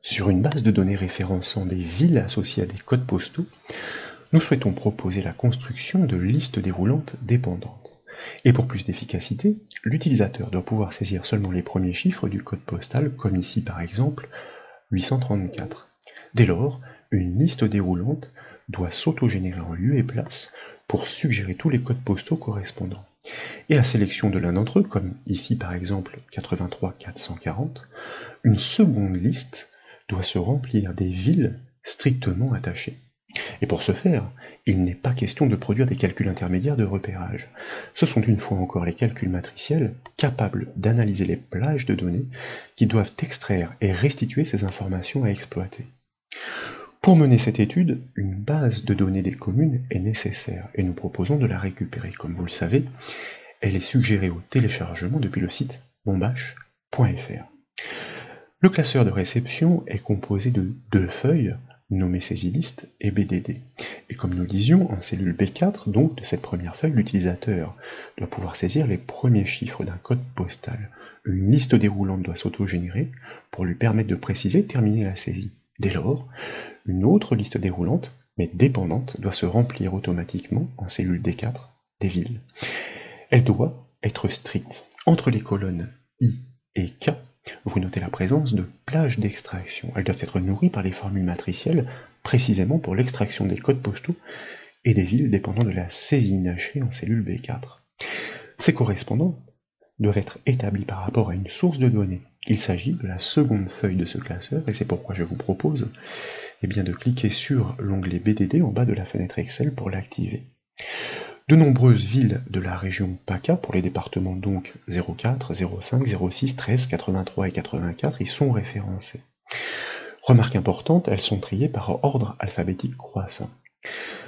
Sur une base de données référençant des villes associées à des codes postaux, nous souhaitons proposer la construction de listes déroulantes dépendantes. Et pour plus d'efficacité, l'utilisateur doit pouvoir saisir seulement les premiers chiffres du code postal, comme ici par exemple 834. Dès lors, une liste déroulante doit s'autogénérer en lieu et place pour suggérer tous les codes postaux correspondants. Et à sélection de l'un d'entre eux, comme ici par exemple 83 440, une seconde liste doit se remplir des villes strictement attachées. Et pour ce faire, il n'est pas question de produire des calculs intermédiaires de repérage. Ce sont une fois encore les calculs matriciels capables d'analyser les plages de données qui doivent extraire et restituer ces informations à exploiter. Pour mener cette étude, une base de données des communes est nécessaire et nous proposons de la récupérer. Comme vous le savez, elle est suggérée au téléchargement depuis le site bombache.fr. Le classeur de réception est composé de deux feuilles nommées saisylist et BDD. Et comme nous le disions, en cellule B4, donc de cette première feuille, l'utilisateur doit pouvoir saisir les premiers chiffres d'un code postal. Une liste déroulante doit s'autogénérer pour lui permettre de préciser et terminer la saisie. Dès lors, une autre liste déroulante, mais dépendante, doit se remplir automatiquement en cellule D4 des villes. Elle doit être stricte. Entre les colonnes I et K, vous notez la présence de plages d'extraction. Elles doivent être nourries par les formules matricielles, précisément pour l'extraction des codes postaux et des villes dépendant de la saisie inachevée en cellule B4. Ces correspondants doivent être établis par rapport à une source de données. Il s'agit de la seconde feuille de ce classeur, et c'est pourquoi je vous propose de cliquer sur l'onglet BDD en bas de la fenêtre Excel pour l'activer. De nombreuses villes de la région PACA, pour les départements donc 04, 05, 06, 13, 83 et 84, y sont référencées. Remarque importante, elles sont triées par ordre alphabétique croissant.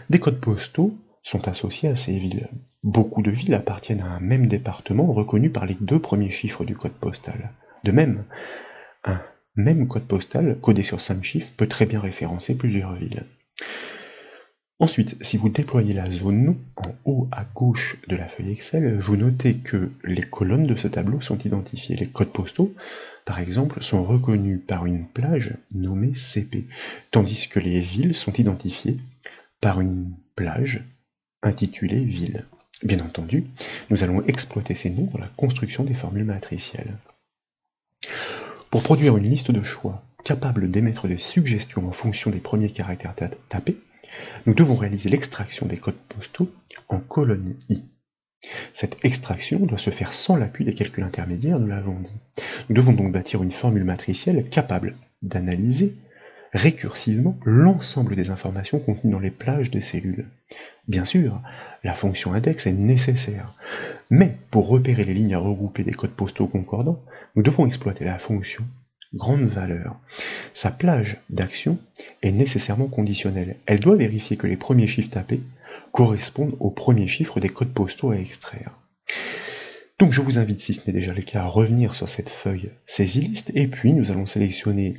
Des codes postaux sont associés à ces villes. Beaucoup de villes appartiennent à un même département reconnu par les deux premiers chiffres du code postal. De même, un même code postal, codé sur 5 chiffres, peut très bien référencer plusieurs villes. Ensuite, si vous déployez la zone nom en haut à gauche de la feuille Excel, vous notez que les colonnes de ce tableau sont identifiées. Les codes postaux, par exemple, sont reconnus par une plage nommée CP, tandis que les villes sont identifiées par une plage intitulée ville. Bien entendu, nous allons exploiter ces noms dans la construction des formules matricielles. Pour produire une liste de choix capable d'émettre des suggestions en fonction des premiers caractères tapés, nous devons réaliser l'extraction des codes postaux en colonne I. Cette extraction doit se faire sans l'appui des calculs intermédiaires, nous l'avons dit. Nous devons donc bâtir une formule matricielle capable d'analyser récursivement l'ensemble des informations contenues dans les plages des cellules. Bien sûr, la fonction index est nécessaire, mais pour repérer les lignes à regrouper des codes postaux concordants, nous devons exploiter la fonction grande valeur. Sa plage d'action est nécessairement conditionnelle. Elle doit vérifier que les premiers chiffres tapés correspondent aux premiers chiffres des codes postaux à extraire. Donc je vous invite, si ce n'est déjà le cas, à revenir sur cette feuille saisylist, et puis nous allons sélectionner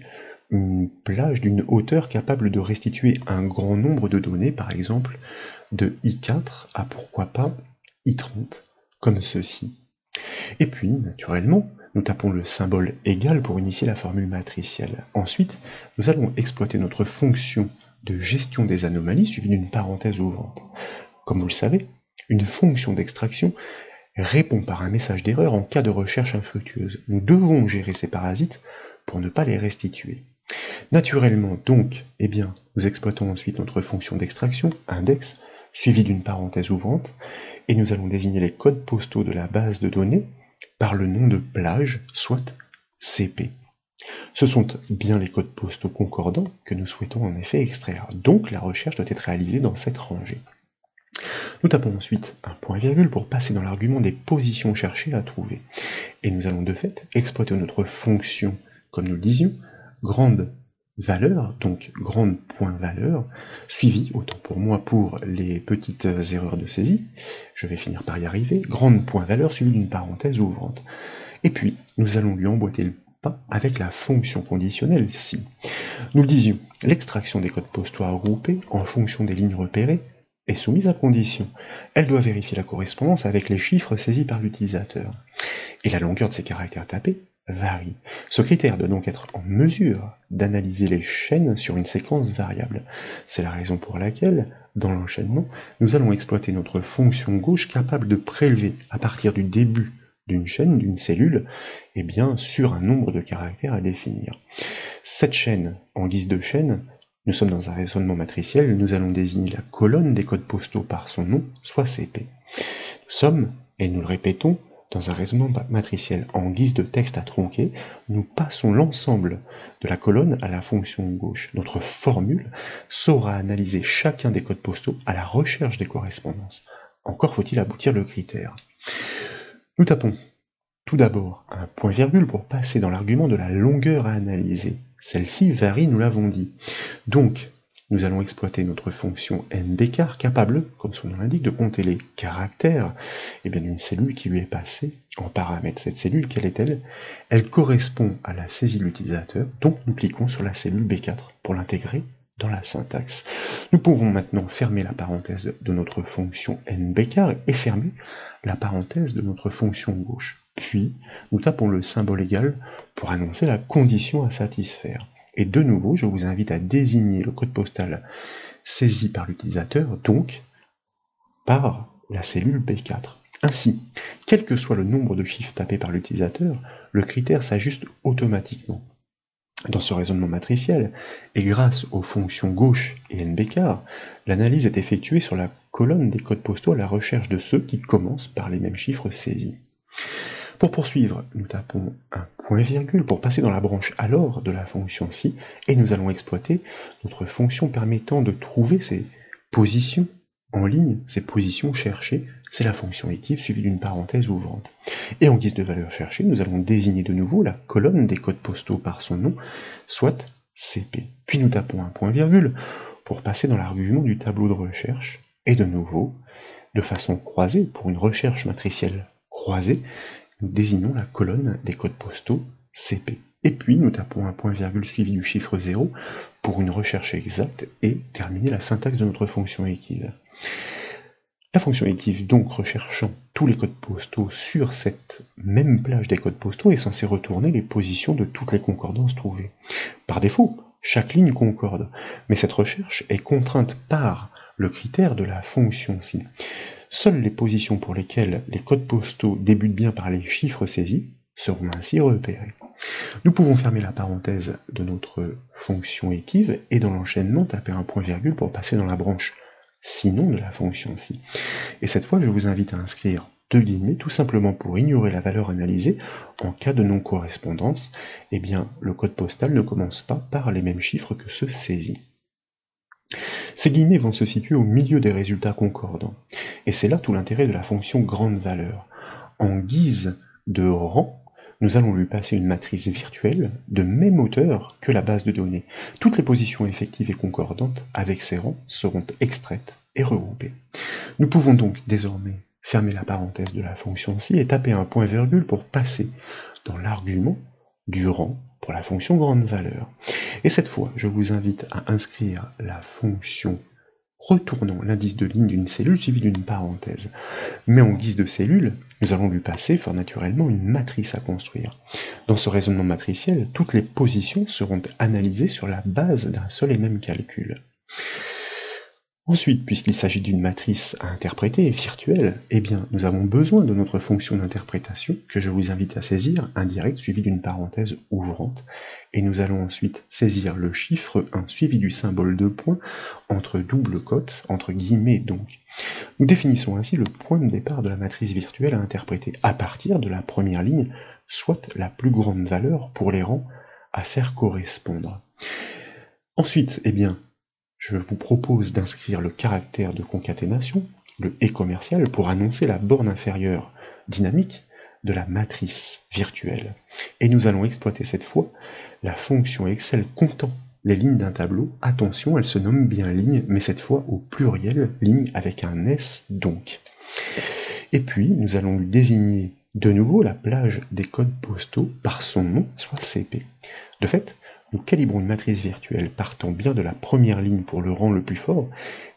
une plage d'une hauteur capable de restituer un grand nombre de données, par exemple de I4 à pourquoi pas I30, comme ceci. Et puis, naturellement, nous tapons le symbole égal pour initier la formule matricielle. Ensuite, nous allons exploiter notre fonction de gestion des anomalies suivie d'une parenthèse ouvrante. Comme vous le savez, une fonction d'extraction répond par un message d'erreur en cas de recherche infructueuse. Nous devons gérer ces parasites pour ne pas les restituer. Naturellement, donc, nous exploitons ensuite notre fonction d'extraction, index, suivie d'une parenthèse ouvrante, et nous allons désigner les codes postaux de la base de données par le nom de plage, soit CP. Ce sont bien les codes postaux concordants que nous souhaitons en effet extraire, donc la recherche doit être réalisée dans cette rangée. Nous tapons ensuite un point-virgule pour passer dans l'argument des positions cherchées à trouver, et nous allons de fait exploiter notre fonction, comme nous le disions, grande valeur, donc grande point valeur, suivie, autant pour moi pour les petites erreurs de saisie, je vais finir par y arriver, grande point valeur suivie d'une parenthèse ouvrante. Et puis, nous allons lui emboîter le pas avec la fonction conditionnelle si. Nous le disions, l'extraction des codes postaux à regrouper en fonction des lignes repérées est soumise à condition. Elle doit vérifier la correspondance avec les chiffres saisis par l'utilisateur. Et la longueur de ces caractères tapés varie. Ce critère doit donc être en mesure d'analyser les chaînes sur une séquence variable. C'est la raison pour laquelle, dans l'enchaînement, nous allons exploiter notre fonction gauche capable de prélever à partir du début d'une chaîne, d'une cellule, eh bien, sur un nombre de caractères à définir. Cette chaîne, en guise de chaîne, nous sommes dans un raisonnement matriciel, nous allons désigner la colonne des codes postaux par son nom, soit CP. Nous sommes, et nous le répétons, dans un raisonnement matriciel. En guise de texte à tronquer, nous passons l'ensemble de la colonne à la fonction gauche. Notre formule saura analyser chacun des codes postaux à la recherche des correspondances. Encore faut-il aboutir le critère. Nous tapons tout d'abord un point-virgule pour passer dans l'argument de la longueur à analyser. Celle-ci varie, nous l'avons dit. Donc, nous allons exploiter notre fonction n-bécart capable, comme son nom l'indique, de compter les caractères d'une cellule qui lui est passée en paramètre. Cette cellule, quelle est-elle? Elle correspond à la saisie de l'utilisateur, donc nous cliquons sur la cellule B4 pour l'intégrer dans la syntaxe. Nous pouvons maintenant fermer la parenthèse de notre fonction n-bécart et fermer la parenthèse de notre fonction gauche. Puis, nous tapons le symbole égal pour annoncer la condition à satisfaire. Et de nouveau, je vous invite à désigner le code postal saisi par l'utilisateur, donc par la cellule B4. Ainsi, quel que soit le nombre de chiffres tapés par l'utilisateur, le critère s'ajuste automatiquement. Dans ce raisonnement matriciel, et grâce aux fonctions gauche et n-bécart, l'analyse est effectuée sur la colonne des codes postaux à la recherche de ceux qui commencent par les mêmes chiffres saisis. Pour poursuivre, nous tapons un point-virgule pour passer dans la branche alors de la fonction si, et nous allons exploiter notre fonction permettant de trouver ces positions en ligne, ces positions cherchées, c'est la fonction active suivie d'une parenthèse ouvrante. Et en guise de valeur cherchée, nous allons désigner de nouveau la colonne des codes postaux par son nom, soit CP. Puis nous tapons un point-virgule pour passer dans l'argument du tableau de recherche, et de nouveau, de façon croisée, pour une recherche matricielle croisée, nous désignons la colonne des codes postaux CP. Et puis nous tapons un point-virgule suivi du chiffre 0 pour une recherche exacte et terminer la syntaxe de notre fonction active. La fonction active, donc recherchant tous les codes postaux sur cette même plage des codes postaux, est censée retourner les positions de toutes les concordances trouvées. Par défaut, chaque ligne concorde, mais cette recherche est contrainte par le critère de la fonction si. Seules les positions pour lesquelles les codes postaux débutent bien par les chiffres saisis seront ainsi repérés. Nous pouvons fermer la parenthèse de notre fonction active et dans l'enchaînement taper un point-virgule pour passer dans la branche sinon de la fonction si. Et cette fois, je vous invite à inscrire deux guillemets tout simplement pour ignorer la valeur analysée en cas de non-correspondance. Eh bien, le code postal ne commence pas par les mêmes chiffres que ceux saisis. Ces guillemets vont se situer au milieu des résultats concordants, et c'est là tout l'intérêt de la fonction grande valeur. En guise de rang, nous allons lui passer une matrice virtuelle de même hauteur que la base de données. Toutes les positions effectives et concordantes avec ces rangs seront extraites et regroupées. Nous pouvons donc désormais fermer la parenthèse de la fonction si et taper un point-virgule pour passer dans l'argument du rang pour la fonction grande valeur. Et cette fois, je vous invite à inscrire la fonction retournant l'indice de ligne d'une cellule suivie d'une parenthèse. Mais en guise de cellule, nous allons lui passer fort naturellement une matrice à construire. Dans ce raisonnement matriciel, toutes les positions seront analysées sur la base d'un seul et même calcul. Ensuite, puisqu'il s'agit d'une matrice à interpréter virtuelle, eh bien, nous avons besoin de notre fonction d'interprétation que je vous invite à saisir, indirect suivi d'une parenthèse ouvrante, et nous allons ensuite saisir le chiffre 1 suivi du symbole de point entre double cote, entre guillemets donc. Nous définissons ainsi le point de départ de la matrice virtuelle à interpréter à partir de la première ligne, soit la plus grande valeur pour les rangs à faire correspondre. Ensuite, eh bien, je vous propose d'inscrire le caractère de concaténation, le et commercial, pour annoncer la borne inférieure dynamique de la matrice virtuelle. Et nous allons exploiter cette fois la fonction Excel comptant les lignes d'un tableau. Attention, elle se nomme bien ligne, mais cette fois au pluriel, ligne avec un S donc. Et puis, nous allons lui désigner de nouveau la plage des codes postaux par son nom, soit CP. De fait, nous calibrons une matrice virtuelle partant bien de la première ligne pour le rang le plus fort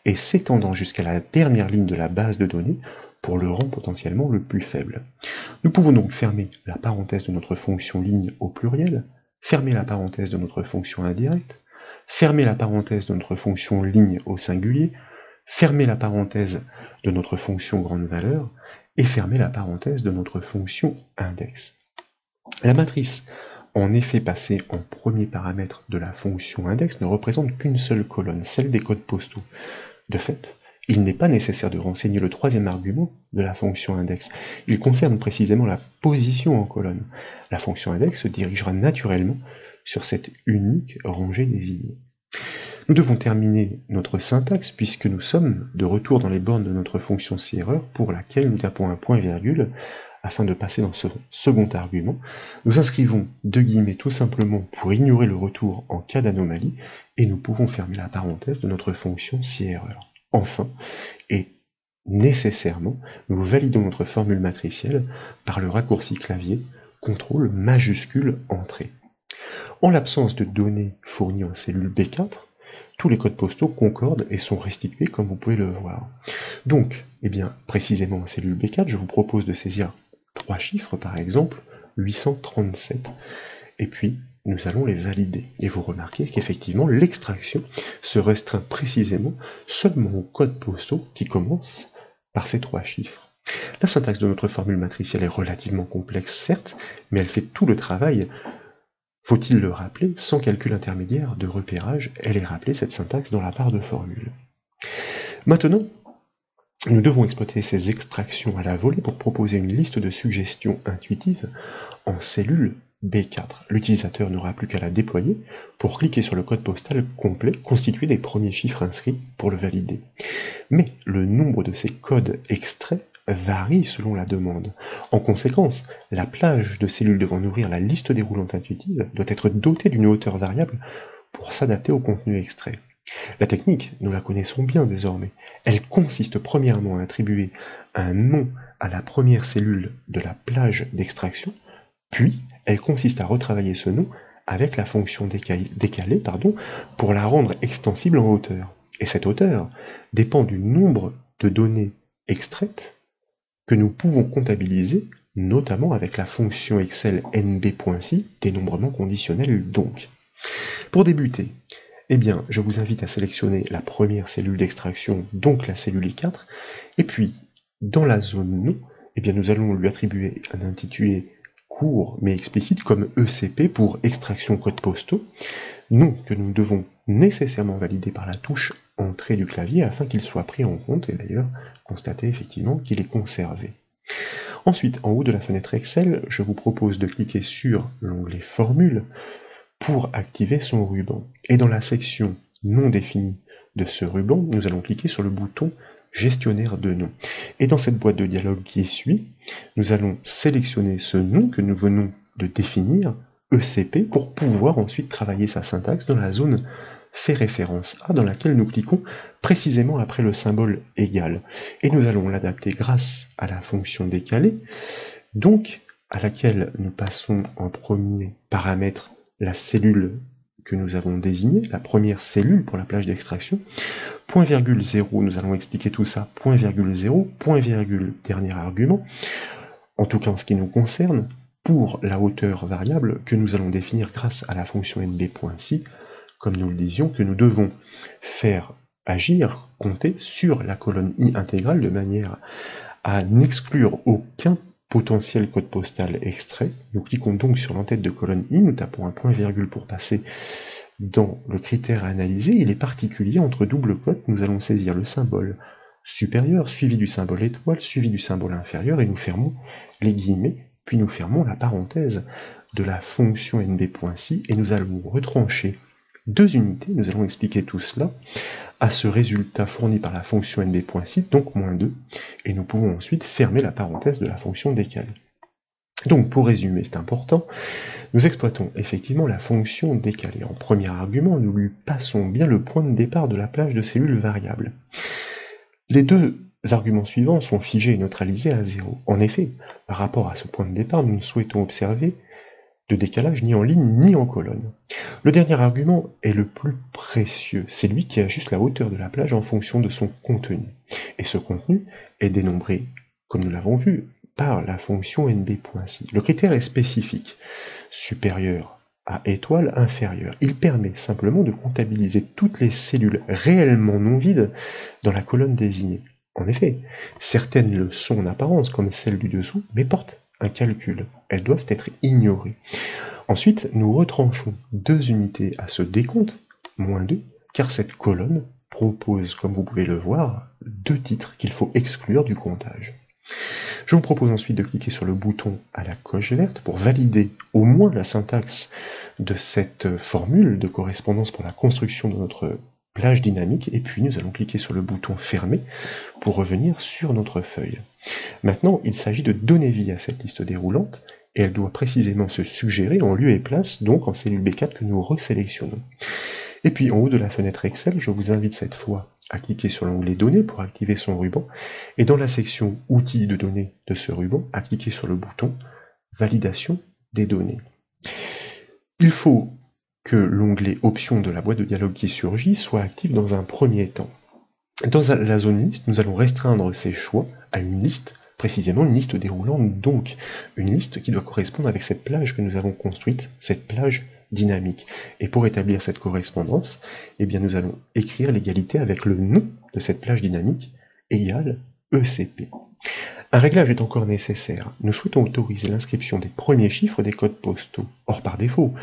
et s'étendant jusqu'à la dernière ligne de la base de données pour le rang potentiellement le plus faible. Nous pouvons donc fermer la parenthèse de notre fonction ligne au pluriel, fermer la parenthèse de notre fonction indirecte, fermer la parenthèse de notre fonction ligne au singulier, fermer la parenthèse de notre fonction grande valeur, et fermer la parenthèse de notre fonction index. La matrice en effet passée en premier paramètre de la fonction index ne représente qu'une seule colonne, celle des codes postaux. De fait, il n'est pas nécessaire de renseigner le troisième argument de la fonction index. Il concerne précisément la position en colonne. La fonction index se dirigera naturellement sur cette unique rangée désignée. Nous devons terminer notre syntaxe puisque nous sommes de retour dans les bornes de notre fonction si-erreur pour laquelle nous tapons un point-virgule afin de passer dans ce second argument. Nous inscrivons deux guillemets tout simplement pour ignorer le retour en cas d'anomalie et nous pouvons fermer la parenthèse de notre fonction si-erreur. Enfin, et nécessairement, nous validons notre formule matricielle par le raccourci clavier CTRL majuscule entrée. En l'absence de données fournies en cellule B4, tous les codes postaux concordent et sont restitués comme vous pouvez le voir. Donc, précisément en cellule B4, je vous propose de saisir 3 chiffres, par exemple 837, et puis nous allons les valider. Et vous remarquez qu'effectivement, l'extraction se restreint précisément seulement aux codes postaux qui commencent par ces 3 chiffres. La syntaxe de notre formule matricielle est relativement complexe, certes, mais elle fait tout le travail. Faut-il le rappeler, sans calcul intermédiaire de repérage, elle est rappelée, cette syntaxe, dans la barre de formule. Maintenant, nous devons exploiter ces extractions à la volée pour proposer une liste de suggestions intuitives en cellule B4. L'utilisateur n'aura plus qu'à la déployer pour cliquer sur le code postal complet constitué des premiers chiffres inscrits pour le valider. Mais le nombre de ces codes extraits varie selon la demande. En conséquence, la plage de cellules devant nourrir la liste déroulante intuitive doit être dotée d'une hauteur variable pour s'adapter au contenu extrait. La technique, nous la connaissons bien désormais. Elle consiste premièrement à attribuer un nom à la première cellule de la plage d'extraction, puis elle consiste à retravailler ce nom avec la fonction décalée pour la rendre extensible en hauteur. Et cette hauteur dépend du nombre de données extraites que nous pouvons comptabiliser, notamment avec la fonction Excel nb.si, dénombrement conditionnel donc. Pour débuter, je vous invite à sélectionner la première cellule d'extraction, donc la cellule I4, et puis, dans la zone nom, nous allons lui attribuer un intitulé court mais explicite comme ECP pour extraction code postaux, nom que nous devons nécessairement valider par la touche entrée du clavier afin qu'il soit pris en compte et d'ailleurs constater effectivement qu'il est conservé. Ensuite, en haut de la fenêtre Excel, je vous propose de cliquer sur l'onglet Formule pour activer son ruban. Et dans la section non définie de ce ruban, nous allons cliquer sur le bouton Gestionnaire de nom. Et dans cette boîte de dialogue qui suit, nous allons sélectionner ce nom que nous venons de définir, ECP, pour pouvoir ensuite travailler sa syntaxe dans la zone fait référence à, dans laquelle nous cliquons précisément après le symbole égal. Et nous allons l'adapter grâce à la fonction décalée, donc à laquelle nous passons en premier paramètre la cellule que nous avons désignée, la première cellule pour la plage d'extraction, point virgule 0, nous allons expliquer tout ça, point virgule 0, point virgule, dernier argument, en tout cas en ce qui nous concerne, pour la hauteur variable que nous allons définir grâce à la fonction nb.si, comme nous le disions, que nous devons faire agir, compter sur la colonne i intégrale de manière à n'exclure aucun potentiel code postal extrait. Nous cliquons donc sur l'entête de colonne i, nous tapons un point-virgule pour passer dans le critère à analyser. Il est particulier entre double cote, nous allons saisir le symbole supérieur, suivi du symbole étoile, suivi du symbole inférieur, et nous fermons les guillemets, puis nous fermons la parenthèse de la fonction nb.si, et nous allons retrancher 2 unités, nous allons expliquer tout cela, à ce résultat fourni par la fonction nb.si, donc moins 2, et nous pouvons ensuite fermer la parenthèse de la fonction décalée. Donc pour résumer, c'est important, nous exploitons effectivement la fonction décalée. En premier argument, nous lui passons bien le point de départ de la plage de cellules variables. Les 2 arguments suivants sont figés et neutralisés à 0. En effet, par rapport à ce point de départ, nous ne souhaitons observer de décalage ni en ligne ni en colonne. Le dernier argument est le plus précieux, c'est lui qui ajuste la hauteur de la plage en fonction de son contenu. Et ce contenu est dénombré comme nous l'avons vu, par la fonction nb.si. Le critère est spécifique, supérieur à étoile inférieure. Il permet simplement de comptabiliser toutes les cellules réellement non vides dans la colonne désignée. En effet, certaines le sont en apparence, comme celle du dessous, mais portent un calcul. Elles doivent être ignorées. Ensuite, nous retranchons 2 unités à ce décompte, -2, car cette colonne propose, comme vous pouvez le voir, 2 titres qu'il faut exclure du comptage. Je vous propose ensuite de cliquer sur le bouton à la coche verte pour valider au moins la syntaxe de cette formule de correspondance pour la construction de notre plage dynamique, et puis nous allons cliquer sur le bouton fermer pour revenir sur notre feuille. Maintenant, il s'agit de donner vie à cette liste déroulante, et elle doit précisément se suggérer en lieu et place, donc en cellule B4 que nous resélectionnons. Et puis en haut de la fenêtre Excel, je vous invite cette fois à cliquer sur l'onglet Données pour activer son ruban, et dans la section Outils de données de ce ruban, à cliquer sur le bouton Validation des données. Il faut que l'onglet Options de la boîte de dialogue qui surgit soit actif dans un premier temps. Dans la zone liste, nous allons restreindre ces choix à une liste, précisément une liste déroulante, donc une liste qui doit correspondre avec cette plage que nous avons construite, cette plage dynamique. Et pour établir cette correspondance, eh bien nous allons écrire l'égalité avec le nom de cette plage dynamique égale ECP. Un réglage est encore nécessaire. Nous souhaitons autoriser l'inscription des premiers chiffres des codes postaux. Or, par défaut,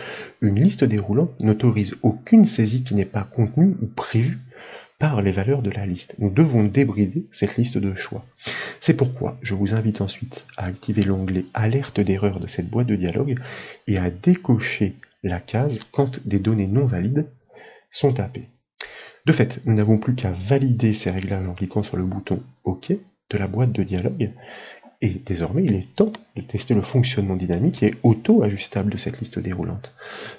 une liste déroulante n'autorise aucune saisie qui n'est pas contenue ou prévue par les valeurs de la liste. Nous devons débrider cette liste de choix. C'est pourquoi je vous invite ensuite à activer l'onglet Alerte d'erreur de cette boîte de dialogue et à décocher la case quand des données non valides sont tapées. De fait, nous n'avons plus qu'à valider ces réglages en cliquant sur le bouton OK de la boîte de dialogue, et désormais il est temps de tester le fonctionnement dynamique et auto-ajustable de cette liste déroulante.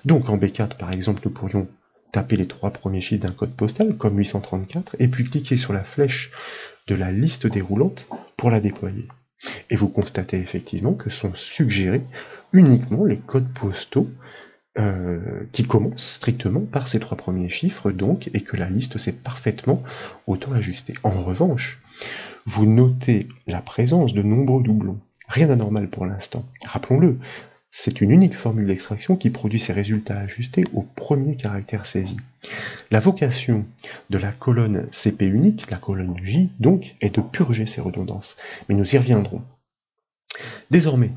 Donc en B4 par exemple, nous pourrions taper les 3 premiers chiffres d'un code postal, comme 834, et puis cliquer sur la flèche de la liste déroulante pour la déployer. Et vous constatez effectivement que sont suggérés uniquement les codes postaux qui commencent strictement par ces 3 premiers chiffres, donc, et que la liste s'est parfaitement auto-ajustée. En revanche, vous notez la présence de nombreux doublons. Rien d'anormal pour l'instant. Rappelons-le, c'est une unique formule d'extraction qui produit ses résultats ajustés au premier caractère saisi. La vocation de la colonne CP unique, la colonne J, donc, est de purger ces redondances. Mais nous y reviendrons. Désormais,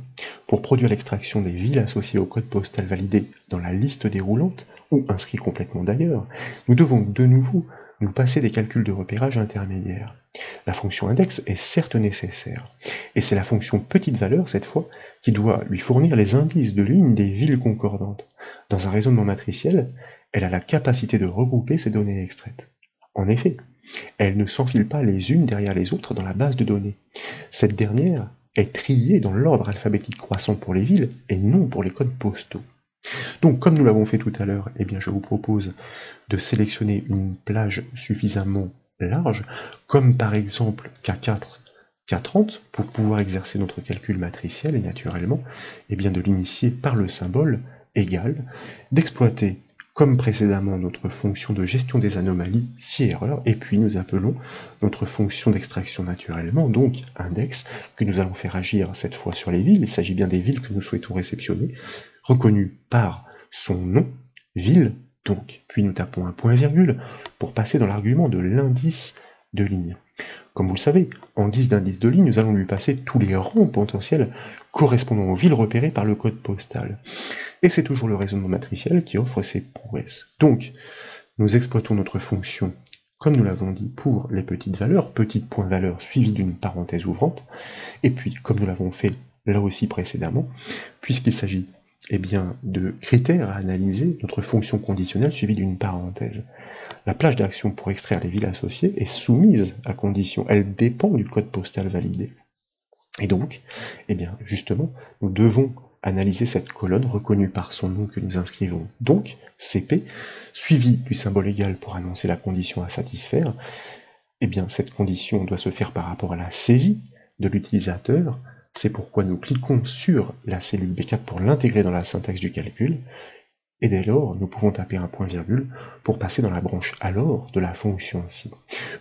pour produire l'extraction des villes associées au code postal validé dans la liste déroulante, ou inscrit complètement d'ailleurs, nous devons de nouveau nous passer des calculs de repérage intermédiaires. La fonction index est certes nécessaire, et c'est la fonction petite valeur, cette fois, qui doit lui fournir les indices de ligne des villes concordantes. Dans un raisonnement matriciel, elle a la capacité de regrouper ces données extraites. En effet, elles ne s'enfilent pas les unes derrière les autres dans la base de données. Cette dernière est triée dans l'ordre alphabétique croissant pour les villes et non pour les codes postaux. Donc, comme nous l'avons fait tout à l'heure, eh bien, je vous propose de sélectionner une plage suffisamment large, comme par exemple K4, K30, pour pouvoir exercer notre calcul matriciel et naturellement, eh bien, de l'initier par le symbole égal, d'exploiter comme précédemment notre fonction de gestion des anomalies, si erreur, et puis nous appelons notre fonction d'extraction naturellement, donc index, que nous allons faire agir cette fois sur les villes. Il s'agit bien des villes que nous souhaitons réceptionner, reconnues par son nom, ville, donc. Puis nous tapons un point-virgule pour passer dans l'argument de l'indice de ligne. Comme vous le savez, en guise d'indice de ligne, nous allons lui passer tous les rangs potentiels correspondant aux villes repérées par le code postal. Et c'est toujours le raisonnement matriciel qui offre ses prouesses. Donc, nous exploitons notre fonction, comme nous l'avons dit, pour les petites valeurs, petite point valeur suivie d'une parenthèse ouvrante, et puis, comme nous l'avons fait là aussi précédemment, puisqu'il s'agit bien, de critères à analyser, notre fonction conditionnelle suivie d'une parenthèse. La plage d'action pour extraire les villes associées est soumise à condition, elle dépend du code postal validé. Et donc, justement, nous devons analyser cette colonne reconnue par son nom que nous inscrivons, donc CP, suivi du symbole égal pour annoncer la condition à satisfaire. Cette condition doit se faire par rapport à la saisie de l'utilisateur. C'est pourquoi nous cliquons sur la cellule B4 pour l'intégrer dans la syntaxe du calcul, et dès lors, nous pouvons taper un point-virgule pour passer dans la branche alors de la fonction si.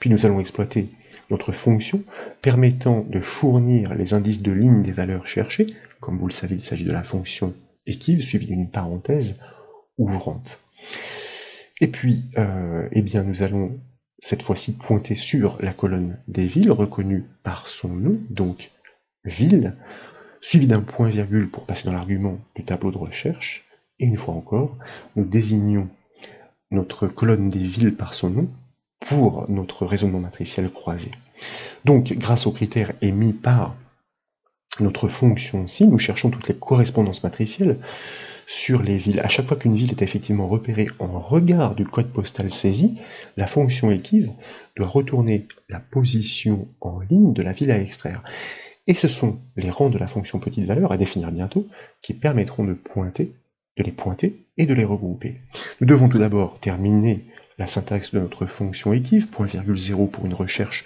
Puis nous allons exploiter notre fonction permettant de fournir les indices de ligne des valeurs cherchées. Comme vous le savez, il s'agit de la fonction équive suivie d'une parenthèse ouvrante. Et puis, eh bien, nous allons cette fois-ci pointer sur la colonne des villes reconnue par son nom, donc ville, suivi d'un point-virgule pour passer dans l'argument du tableau de recherche. Et une fois encore, nous désignons notre colonne des villes par son nom pour notre raisonnement matriciel croisé. Donc, grâce aux critères émis par notre fonction si, nous cherchons toutes les correspondances matricielles sur les villes. À chaque fois qu'une ville est effectivement repérée en regard du code postal saisi, la fonction équive doit retourner la position en ligne de la ville à extraire. Et ce sont les rangs de la fonction petite valeur, à définir bientôt, qui permettront de les pointer et de les regrouper. Nous devons tout d'abord terminer la syntaxe de notre fonction équive, .0 pour une recherche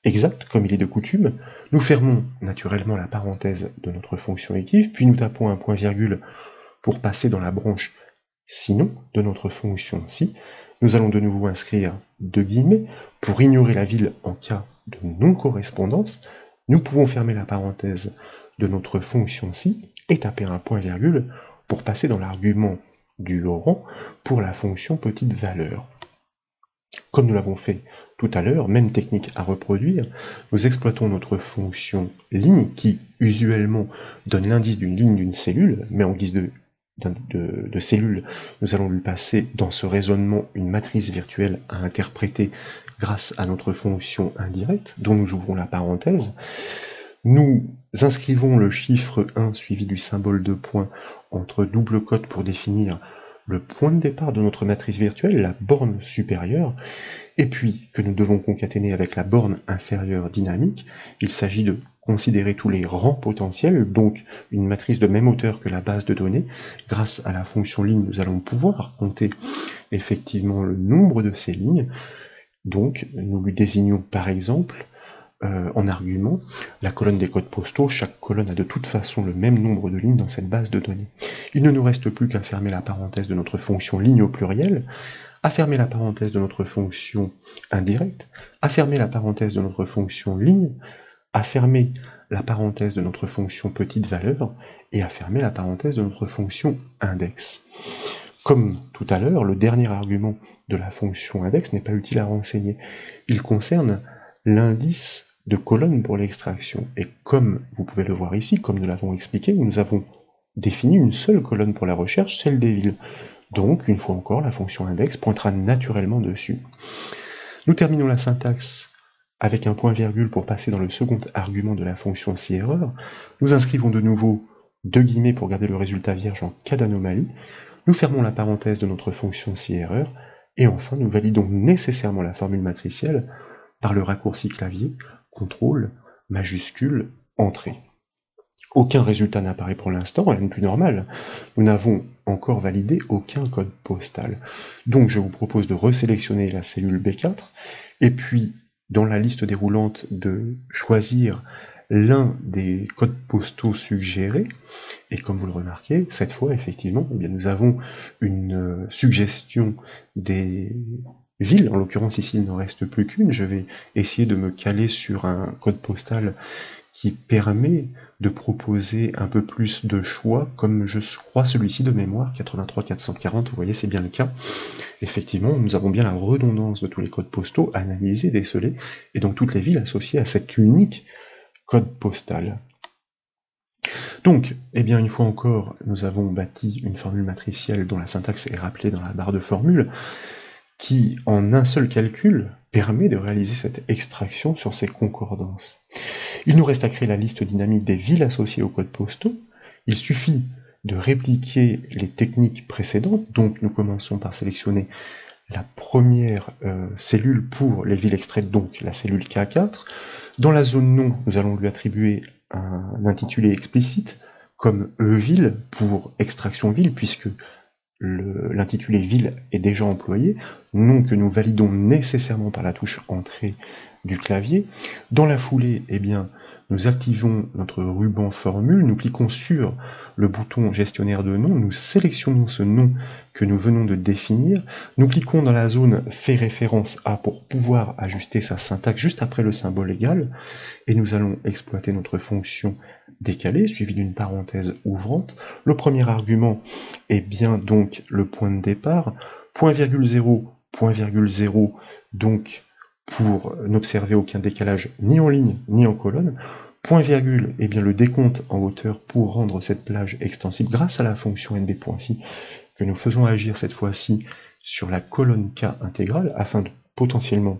exacte, comme il est de coutume. Nous fermons naturellement la parenthèse de notre fonction équive, puis nous tapons un point-virgule pour passer dans la branche sinon de notre fonction si. Nous allons de nouveau inscrire deux guillemets pour ignorer la ville en cas de non-correspondance. Nous pouvons fermer la parenthèse de notre fonction si et taper un point-virgule pour passer dans l'argument du rang pour la fonction petite valeur. Comme nous l'avons fait tout à l'heure, même technique à reproduire, nous exploitons notre fonction ligne qui, usuellement, donne l'indice d'une ligne d'une cellule, mais en guise de cellule, nous allons lui passer dans ce raisonnement une matrice virtuelle à interpréter grâce à notre fonction indirecte, dont nous ouvrons la parenthèse. Nous inscrivons le chiffre 1 suivi du symbole de point entre double cote pour définir le point de départ de notre matrice virtuelle, la borne supérieure, et puis que nous devons concaténer avec la borne inférieure dynamique. Il s'agit de considérer tous les rangs potentiels, donc une matrice de même hauteur que la base de données. Grâce à la fonction ligne, nous allons pouvoir compter effectivement le nombre de ces lignes. Donc, nous lui désignons par exemple en argument la colonne des codes postaux. Chaque colonne a de toute façon le même nombre de lignes dans cette base de données. Il ne nous reste plus qu'à fermer la parenthèse de notre fonction ligne au pluriel, à fermer la parenthèse de notre fonction indirecte, à fermer la parenthèse de notre fonction ligne, à fermer la parenthèse de notre fonction petite valeur, et à fermer la parenthèse de notre fonction index. Comme tout à l'heure, le dernier argument de la fonction index n'est pas utile à renseigner. Il concerne l'indice de colonne pour l'extraction. Et comme vous pouvez le voir ici, comme nous l'avons expliqué, nous avons défini une seule colonne pour la recherche, celle des villes. Donc, une fois encore, la fonction index pointera naturellement dessus. Nous terminons la syntaxe avec un point-virgule pour passer dans le second argument de la fonction si-erreur. Nous inscrivons de nouveau deux guillemets pour garder le résultat vierge en cas d'anomalie. Nous fermons la parenthèse de notre fonction si-erreur. Et enfin, nous validons nécessairement la formule matricielle par le raccourci clavier, CTRL, majuscule, entrée. Aucun résultat n'apparaît pour l'instant, rien de plus normal. Nous n'avons encore validé aucun code postal. Donc je vous propose de resélectionner la cellule B4, et puis dans la liste déroulante de choisir l'un des codes postaux suggérés, et comme vous le remarquez, cette fois, effectivement, eh bien, nous avons une suggestion des villes. En l'occurrence, ici, il n'en reste plus qu'une. Je vais essayer de me caler sur un code postal qui permet de proposer un peu plus de choix, comme je crois celui-ci de mémoire, 83 440, vous voyez, c'est bien le cas. Effectivement, nous avons bien la redondance de tous les codes postaux analysés, décelés, et donc toutes les villes associées à cet unique code postal. Donc, eh bien, une fois encore, nous avons bâti une formule matricielle dont la syntaxe est rappelée dans la barre de formule, qui, en un seul calcul, permet de réaliser cette extraction sur ces concordances. Il nous reste à créer la liste dynamique des villes associées aux codes postaux. Il suffit de répliquer les techniques précédentes, donc nous commençons par sélectionner la première cellule pour les villes extraites, donc la cellule K4. Dans la zone nom, nous allons lui attribuer un intitulé explicite, comme E-ville pour extraction ville, puisque l'intitulé ville est déjà employé, nom que nous validons nécessairement par la touche entrée du clavier. Dans la foulée, eh bien, nous activons notre ruban formule, nous cliquons sur le bouton gestionnaire de nom, nous sélectionnons ce nom que nous venons de définir, nous cliquons dans la zone fait référence à pour pouvoir ajuster sa syntaxe juste après le symbole égal, et nous allons exploiter notre fonction décalée, suivie d'une parenthèse ouvrante. Le premier argument est bien donc le point de départ, point virgule 0, donc pour n'observer aucun décalage ni en ligne ni en colonne. Point virgule, et bien le décompte en hauteur pour rendre cette plage extensible grâce à la fonction nb.si que nous faisons agir cette fois-ci sur la colonne K intégrale afin de potentiellement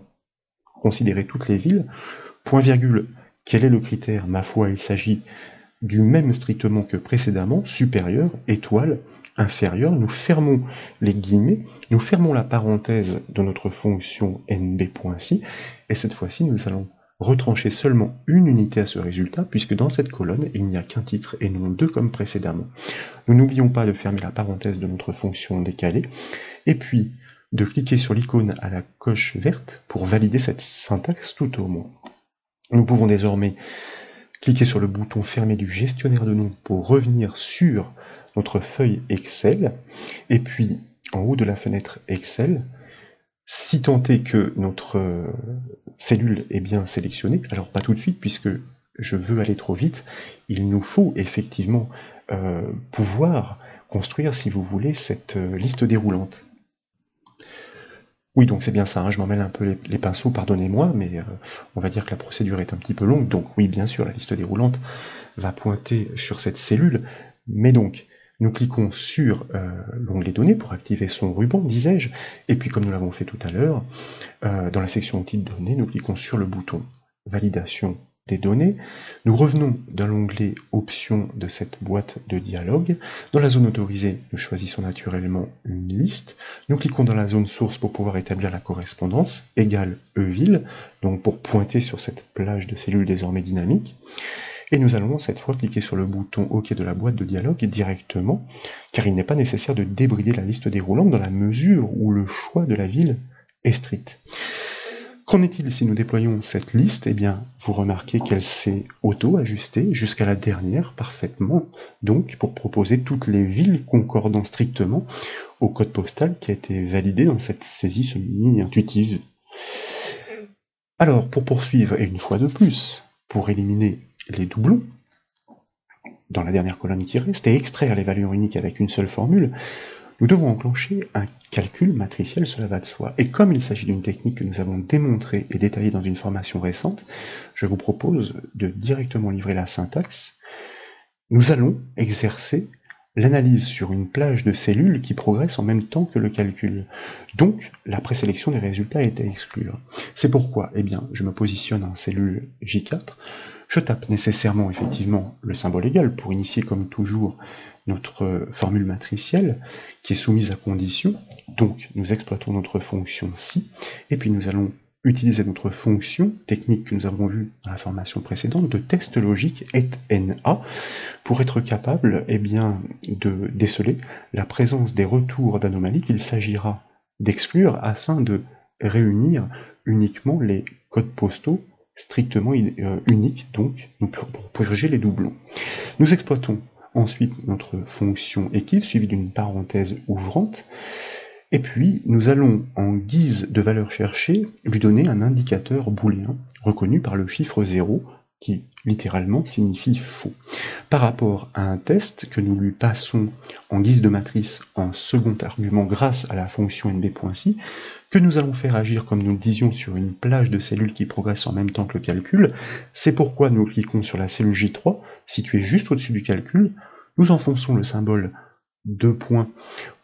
considérer toutes les villes. Point virgule, quel est le critère? Ma foi, il s'agit du même strictement que précédemment, supérieur, étoile, inférieur. Nous fermons les guillemets, nous fermons la parenthèse de notre fonction nb.si, et cette fois-ci, nous allons retrancher seulement une unité à ce résultat, puisque dans cette colonne, il n'y a qu'un titre et non deux comme précédemment. Nous n'oublions pas de fermer la parenthèse de notre fonction décalée, et puis de cliquer sur l'icône à la coche verte pour valider cette syntaxe tout au moins. Nous pouvons désormais cliquer sur le bouton fermé du gestionnaire de nom pour revenir sur notre feuille Excel, et puis en haut de la fenêtre Excel, si tant est que notre cellule est bien sélectionnée, alors pas tout de suite puisque je veux aller trop vite, il nous faut effectivement pouvoir construire, si vous voulez, cette liste déroulante. Oui, donc c'est bien ça, hein, je m'en mêle un peu les pinceaux, pardonnez-moi, mais on va dire que la procédure est un petit peu longue, donc oui, bien sûr, la liste déroulante va pointer sur cette cellule, mais donc, nous cliquons sur l'onglet données pour activer son ruban, disais-je, et puis comme nous l'avons fait tout à l'heure, dans la section outils de données, nous cliquons sur le bouton validation des données, nous revenons dans l'onglet options de cette boîte de dialogue, dans la zone autorisée, nous choisissons naturellement une liste, nous cliquons dans la zone source pour pouvoir établir la correspondance, égale eville, donc pour pointer sur cette plage de cellules désormais dynamique, et nous allons cette fois cliquer sur le bouton OK de la boîte de dialogue directement, car il n'est pas nécessaire de débrider la liste déroulante dans la mesure où le choix de la ville est strict. Qu'en est-il si nous déployons cette liste? Eh bien, vous remarquez qu'elle s'est auto-ajustée jusqu'à la dernière parfaitement, donc pour proposer toutes les villes concordant strictement au code postal qui a été validé dans cette saisie semi-intuitive. Alors, pour poursuivre, et une fois de plus, pour éliminer les doublons, dans la dernière colonne qui reste, et extraire les valeurs uniques avec une seule formule, nous devons enclencher un calcul matriciel, cela va de soi. Et comme il s'agit d'une technique que nous avons démontrée et détaillée dans une formation récente, je vous propose de directement livrer la syntaxe. Nous allons exercer l'analyse sur une plage de cellules qui progresse en même temps que le calcul. Donc, la présélection des résultats est à exclure. C'est pourquoi, eh bien, je me positionne en cellule J4, je tape nécessairement, effectivement, le symbole égal pour initier, comme toujours, notre formule matricielle qui est soumise à condition. Donc, nous exploitons notre fonction si, et puis nous allons utiliser notre fonction technique que nous avons vue dans la formation précédente de test logique @na pour être capable, eh bien, de déceler la présence des retours d'anomalies qu'il s'agira d'exclure afin de réunir uniquement les codes postaux strictement uniques, donc pour purger les doublons. Nous exploitons ensuite notre fonction équipe suivie d'une parenthèse ouvrante, et puis nous allons, en guise de valeur cherchée, lui donner un indicateur booléen reconnu par le chiffre 0, qui littéralement signifie faux, par rapport à un test que nous lui passons en guise de matrice en second argument grâce à la fonction nb.si, que nous allons faire agir, comme nous le disions, sur une plage de cellules qui progressent en même temps que le calcul. C'est pourquoi nous cliquons sur la cellule J3, située juste au-dessus du calcul, nous enfonçons le symbole 2 points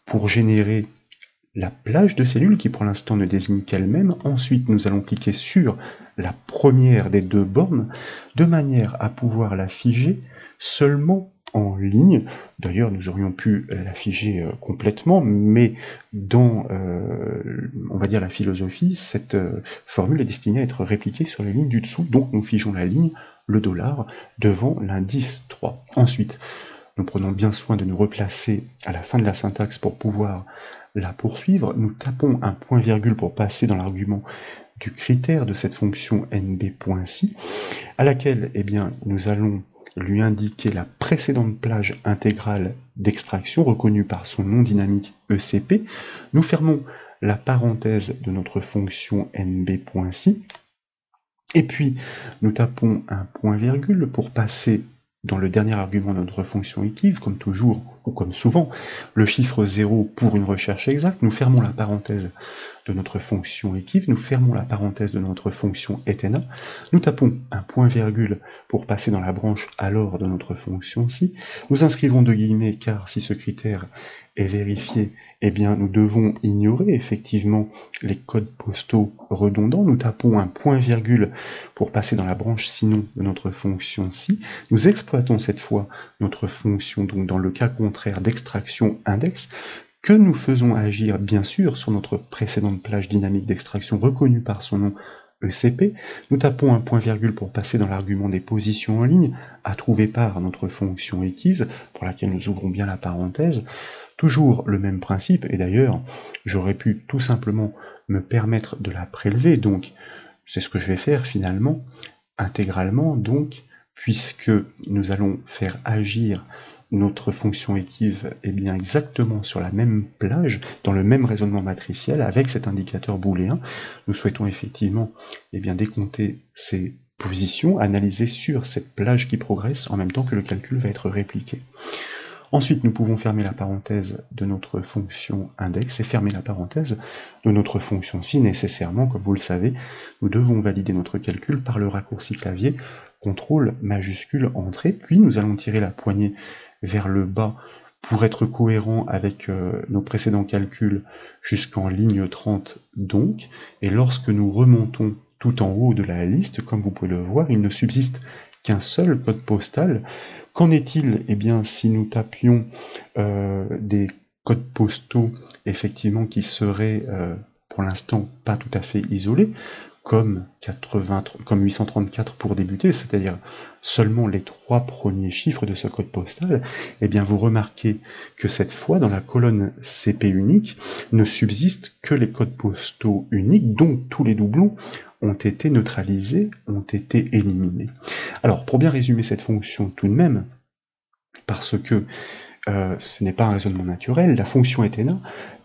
pour générer la plage de cellules qui pour l'instant ne désigne qu'elle-même. Ensuite, nous allons cliquer sur la première des deux bornes de manière à pouvoir la figer seulement en ligne. D'ailleurs, nous aurions pu la figer complètement, mais dans, on va dire, la philosophie, cette formule est destinée à être répliquée sur les lignes du dessous, donc nous figeons la ligne, le dollar, devant l'indice 3. Ensuite, nous prenons bien soin de nous replacer à la fin de la syntaxe pour pouvoir la poursuivre, nous tapons un point-virgule pour passer dans l'argument du critère de cette fonction nb.si, à laquelle nous allons lui indiquer la précédente plage intégrale d'extraction reconnue par son nom dynamique ECP. Nous fermons la parenthèse de notre fonction nb.si, et puis nous tapons un point-virgule pour passer dans le dernier argument de notre fonction ittive, comme toujours ou comme souvent, le chiffre 0 pour une recherche exacte. Nous fermons la parenthèse de notre fonction ittive, nous fermons la parenthèse de notre fonction etna, nous tapons un point-virgule pour passer dans la branche alors de notre fonction si, nous inscrivons deux guillemets car si ce critère est vérifié, nous devons ignorer effectivement les codes postaux redondants, nous tapons un point-virgule pour passer dans la branche sinon de notre fonction si, nous exploitons cette fois notre fonction, donc dans le cas contraire d'extraction index, que nous faisons agir bien sûr sur notre précédente plage dynamique d'extraction reconnue par son nom ECP, nous tapons un point-virgule pour passer dans l'argument des positions en ligne à trouver par notre fonction ittive, pour laquelle nous ouvrons bien la parenthèse, toujours le même principe, et d'ailleurs j'aurais pu tout simplement me permettre de la prélever, donc c'est ce que je vais faire finalement, intégralement, donc, puisque nous allons faire agir notre fonction ittive exactement sur la même plage, dans le même raisonnement matriciel, avec cet indicateur booléen. Nous souhaitons effectivement décompter ces positions, analyser sur cette plage qui progresse, en même temps que le calcul va être répliqué. Ensuite, nous pouvons fermer la parenthèse de notre fonction index et fermer la parenthèse de notre fonction si nécessairement, comme vous le savez, nous devons valider notre calcul par le raccourci clavier CTRL majuscule entrée, puis nous allons tirer la poignée vers le bas pour être cohérent avec nos précédents calculs jusqu'en ligne 30 donc, et lorsque nous remontons tout en haut de la liste, comme vous pouvez le voir, il ne subsiste qu'un seul code postal. Qu'en est-il si nous tapions des codes postaux effectivement qui seraient pour l'instant pas tout à fait isolés, comme 834 pour débuter, c'est-à-dire seulement les 3 premiers chiffres de ce code postal, vous remarquez que cette fois, dans la colonne CP unique, ne subsistent que les codes postaux uniques, donc tous les doublons ont été neutralisés, ont été éliminés. Alors, pour bien résumer cette fonction tout de même, parce que ce n'est pas un raisonnement naturel, la fonction etna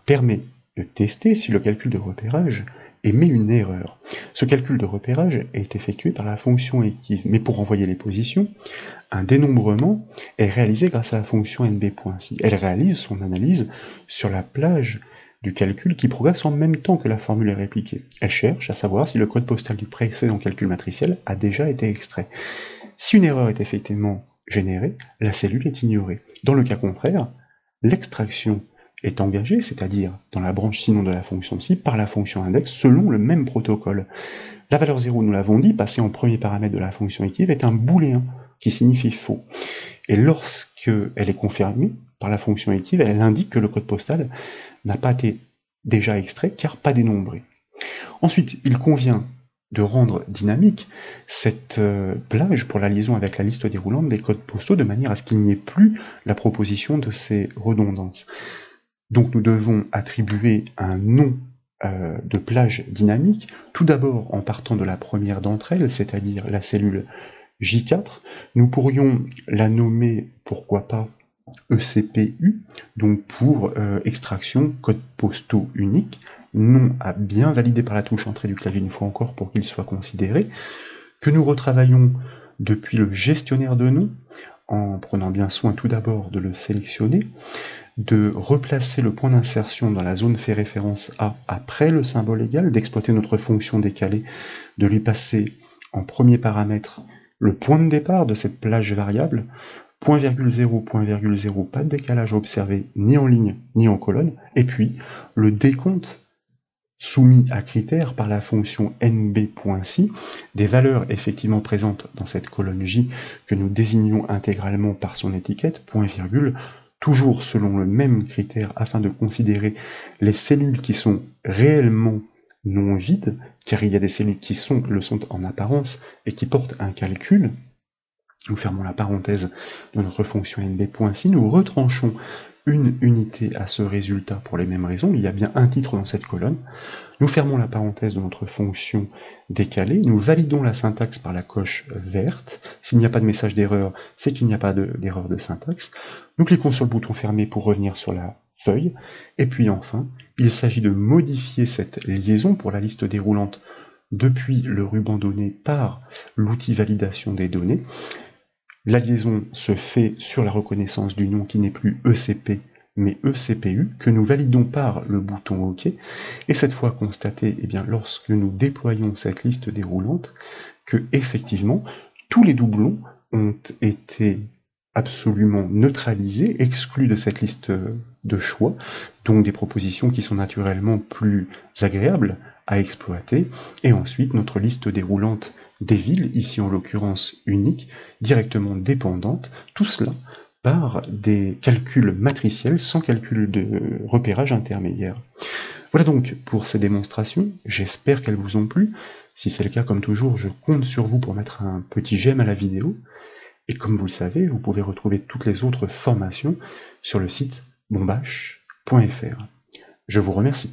permet de tester si le calcul de repérage émet une erreur. Ce calcul de repérage est effectué par la fonction ittive, mais pour envoyer les positions, un dénombrement est réalisé grâce à la fonction nb.si. Elle réalise son analyse sur la plage du calcul qui progresse en même temps que la formule est répliquée. Elle cherche à savoir si le code postal du précédent calcul matriciel a déjà été extrait. Si une erreur est effectivement générée, la cellule est ignorée. Dans le cas contraire, l'extraction est engagée, c'est-à-dire dans la branche sinon de la fonction si, par la fonction index, selon le même protocole. La valeur 0, nous l'avons dit, passée en premier paramètre de la fonction ittive, est un booléen, qui signifie faux. Et lorsqu'elle est confirmée par la fonction ittive, elle indique que le code postal n'a pas été déjà extrait, car pas dénombré. Ensuite, il convient de rendre dynamique cette plage pour la liaison avec la liste déroulante des codes postaux, de manière à ce qu'il n'y ait plus la proposition de ces redondances. Donc nous devons attribuer un nom de plage dynamique, tout d'abord en partant de la première d'entre elles, c'est-à-dire la cellule J4. Nous pourrions la nommer, pourquoi pas, ECPU, donc pour extraction code postaux unique, nom à bien valider par la touche entrée du clavier une fois encore pour qu'il soit considéré, que nous retravaillons depuis le gestionnaire de noms, en prenant bien soin tout d'abord de le sélectionner, de replacer le point d'insertion dans la zone fait référence à après le symbole égal, d'exploiter notre fonction décalée, de lui passer en premier paramètre le point de départ de cette plage variable, .0, pas de décalage à observer ni en ligne ni en colonne, et puis le décompte soumis à critère par la fonction nb.si des valeurs effectivement présentes dans cette colonne J que nous désignons intégralement par son étiquette, toujours selon le même critère afin de considérer les cellules qui sont réellement non vides, car il y a des cellules qui le sont en apparence et qui portent un calcul, Nous fermons la parenthèse de notre fonction nb.si, nous retranchons une unité à ce résultat pour les mêmes raisons, il y a bien un titre dans cette colonne. Nous fermons la parenthèse de notre fonction décalée, nous validons la syntaxe par la coche verte. S'il n'y a pas de message d'erreur, c'est qu'il n'y a pas d'erreur de syntaxe. Nous cliquons sur le bouton fermé pour revenir sur la feuille. Et puis enfin, il s'agit de modifier cette liaison pour la liste déroulante depuis le ruban donné par l'outil validation des données. La liaison se fait sur la reconnaissance du nom qui n'est plus ECP mais ECPU, que nous validons par le bouton OK, et cette fois constater, eh bien, lorsque nous déployons cette liste déroulante, que effectivement tous les doublons ont été absolument neutralisés, exclus de cette liste de choix, donc des propositions qui sont naturellement plus agréables à exploiter, et ensuite notre liste déroulante des villes, ici en l'occurrence unique, directement dépendante, tout cela par des calculs matriciels sans calcul de repérage intermédiaire. Voilà donc pour ces démonstrations, j'espère qu'elles vous ont plu. Si c'est le cas, comme toujours, je compte sur vous pour mettre un petit j'aime à la vidéo. Et comme vous le savez, vous pouvez retrouver toutes les autres formations sur le site bombache.fr. Je vous remercie.